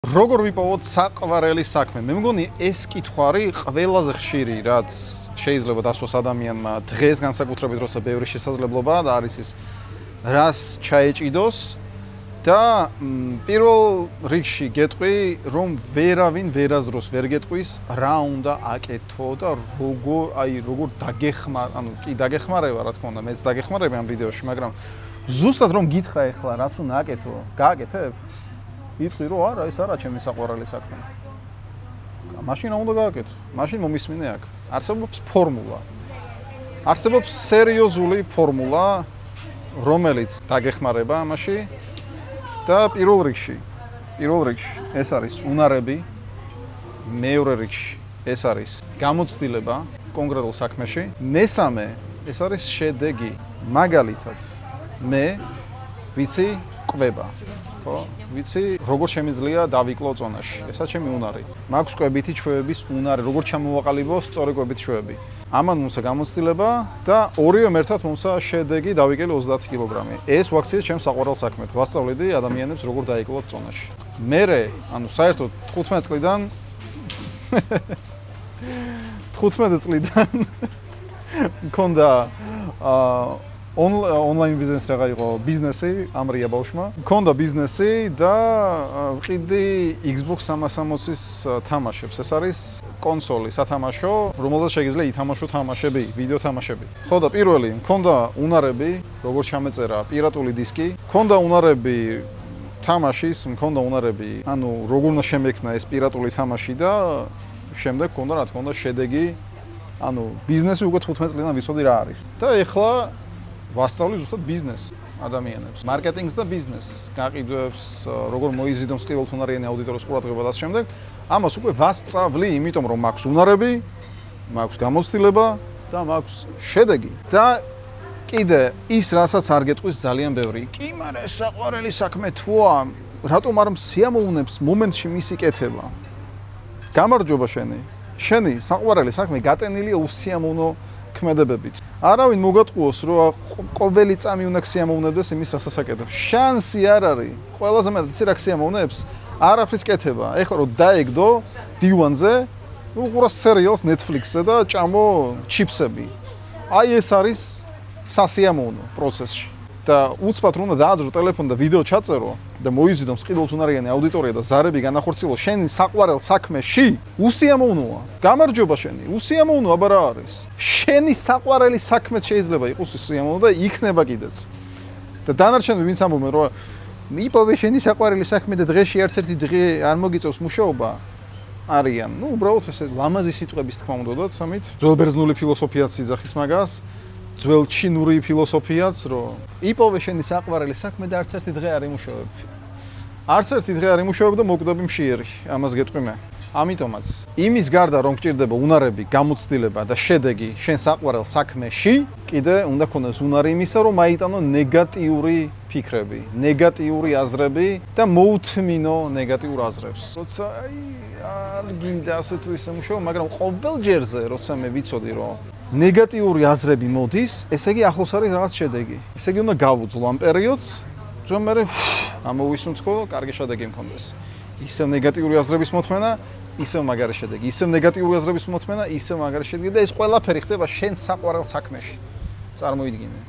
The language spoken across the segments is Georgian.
როგორ ვიპოვოთ საყვარელი საქმე? მე მგონი ეს კითხვარი ყველაზე ხშირი, რაც შეიძლება დასვას ადამიანმა დღეს განსაკუთრებით, როცა ბევრი შესაძლებლობაა და არის ის რას ჩაეჭიდოს და პირველ რიგში გეტყვი, რომ ვერავინ ვერასდროს ვერ გეტყვის რა უნდა აკეთო და როგორ დაგეხმარ, ანუ კი დაგეხმარება, რა თქმა უნდა, მეც დაგეხმარები ამ ვიდეოში, მაგრამ ზუსტად რომ გითხრა ეხლა რაც უნდა აკეთო, გააკეთებ? იტყვი რომ არა, ეს არა ჩემი საყვარელი საქმე. მაშინ რა უნდა გააკეთო? მაშინ მომისმინე აქ. არსებობს ფორმულა. არსებობს სერიოზული ფორმულა, რომელიც დაგეხმარება ამაში და პირველ რიგში ეს არის უნარები, მეორე რიგში ეს არის გამოცდილება კონკრეტულ საქმეში, მესამე ეს არის შედეგი. მაგალითად, მე ვიცი კვება. ხო, ვიცი, როგორ შემიძლია დავიკლო წონაში. ესაც ჩემი უნარი. მაქვს კვებითი ჩვევების უნარი, როგორ ჩამოვაყალიბო სწორი კვებითი ჩვევები. ამან მომცა გამოცდილება და ორივემ ერთად მომცა შედეგი დავიკელე 30 კილოგრამი. ეს ვაქციე ჩემს საყვარელ საქმედ. ვასწავლიდი ადამიანებს როგორ დაიკლოთ წონაში. მერე, ანუ საერთოდ 15 წლიდან მქონდა ონლაინ ბიზნესი რაღა იყო ბიზნესი ამ რია ბავშვმა. მქონდა ბიზნესი და ვყიდი Xbox 360-ის თამაშებს. ეს არის კონსოლი, სათამაშო, რომელზეც შეგიძლია ითამაშო თამაშები, ვიდეო თამაშები. ხო და პირველი მქონდა უნარები, როგორ ჩამეწერა პირატული დისკი, მქონდა უნარები თამაშის, მქონდა უნარები, ანუ როგორ უნდა შემექნა ეს პირატული თამაში და შემდეგ მქონდა რა თქმა უნდა შედეგი, ანუ ბიზნესი უკვე 15 წლიდან ვიცოდი რა არის. და ეხლა ვასწავლი ზუსტად ბიზნესს ადამიანებს, მარკეტინგს და ბიზნესს, გაყიდვებს, როგორ მოიზიდოს ყიდულთუნარიანი აუდიტორიის ყურადღება და ამ შემდეგ. ამას უკვე ვასწავლი, იმიტომ რომ მაქვს უნარები, მაქვს გამოცდილება და მაქვს შედეგი. და კიდე ის, რასაც არ გეტყვის ძალიან ბევრი. კი, მაგრამ ეს საყვარელი საქმე თუა, რატომ არ სიამოვნებს მომენტში მისი კეთება? გამარჯობა შენი. შენი საყვარელი საქმე გატენილია უსიამოვნო ქმედებებით. არავინ მოგატყუოს, რომ ყოველი წამი უნდა ქსიამოვნებდეს იმის, რასაც აკეთებს. შანსი არ არის. ყველაზე მეტად იცი რა ქსიამოვნებს? არაფრის კეთება. ეხლა რომ დაეგდო დივანზე, უყურა სერიალს Netflix-ზე და ჭამო ჩიფსები. აი ეს არის სასიამოვნო პროცესში. და უცბად რომ უნდა დააძრო ტელეფონი და ვიდეო ჩაწერო და მოიზიდო მსყიდულთუნარიანი აუდიტორია და ზარები განახორციელო შენი საყვარელ საქმეში, უსიამოვნოა. გამარჯობა შენი, უსიამოვნო აბა რა არის? შენი საყვარელი საქმეც შეიძლება იყოს უსიამოვნო და იქნება კიდეც. და დანარჩენები ვინც ამბობენ რომ მიპოვე შენი საყვარელი საქმე და დღეში არც ერთი დღე არ მოგიწევს მუშაობა არიან. ნუ უბრალოდ ესე ლამაზი სიტყვების თქმა უნდათ, ამით ძველბერძნული ფილოსოფიაც იძახის მაგას. ძველ ჩინური ფილოსოფიაც, რომ იპოვე შენი საყვარელი საქმე და არც ერთი დღე არ იმუშავებ. არც ერთი დღე არ იმუშავებ და მოკვდები მშიერი, ამას გეტყვი მე. ამიტომაც, იმის გარდა რომ გჭირდება უნარები, გამოცდილება და შედეგი შენ საყვარელ საქმეში, კიდე უნდა ქონდეს უნარი იმისა, რომ აიტანო ნეგატიური ფიქრები, ნეგატიური აზრები და მოუთმინო ნეგატიურ აზრებს. როცა არ გინდა ასე თუ ისე მუშაობ, მაგრამ ყოველ ჯერზე, როცა მე ვიცოდი, რომ ნეგატიური აზრები მოდის, ესე იგი ახლოს არის რაღაც შედეგი. ესე იგი უნდა გავუძლო ამ პერიოდს, რომ მე ამოვისუნთქო, კარგი შედეგი მქონდეს. ისევ ნეგატიური აზრების მოთმენა, ისევ მაგარი შედეგი. ისევ ნეგატიური აზრების მოთმენა, ისევ მაგარი შედეგი და ეს ყველაფერი ხდება შენ საყვარელ საქმეში. წარმოიდგინე.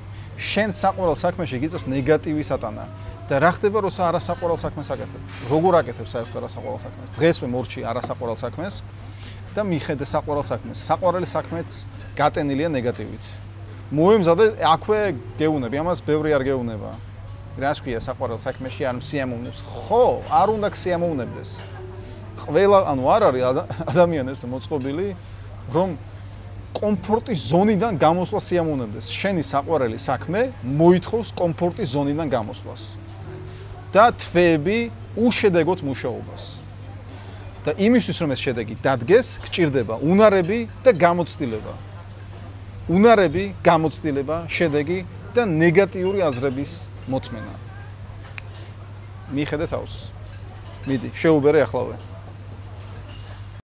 შენ საყვარელ საქმეში გიწევს ნეგატივის ატანა. და რა ხდება, როცა არასაყვარელ საქმეს აკეთებ? როგორ აკეთებ საერთოდ არასაყვარელ საქმეს? დღესვე მორჩი არასაყვარელ საქმეს და მიხედე საყვარელ საქმეს. საყვარელი საქმეც გატენილია ნეგატივით. მოემზადე აქვე გეუნები, ამას ბევრი არ გეუნება. რას ქვია საყვარელ საქმეში არ სიამოვნებს? ხო, არ უნდა ქსიამოვნებდეს. ყველა, ანუ არ არის ადამიანის მოწყობილი, რომ კომფორტის ზონიდან გამოსვლა სიამოვნებდეს. შენი საყვარელი საქმე მოითხოვს კომფორტის ზონიდან გამოსვლას. და თვეები უშედეგოდ მუშაობას. და იმისთვის რომ ეს შედეგი დადგეს, გჭირდება უნარები და გამოცდილება. უნარები, გამოცდილება, შედეგი და ნეგატიური აზრების მოთმენა. მიხედე თავს. მიდი, შეუბერე ახლავე.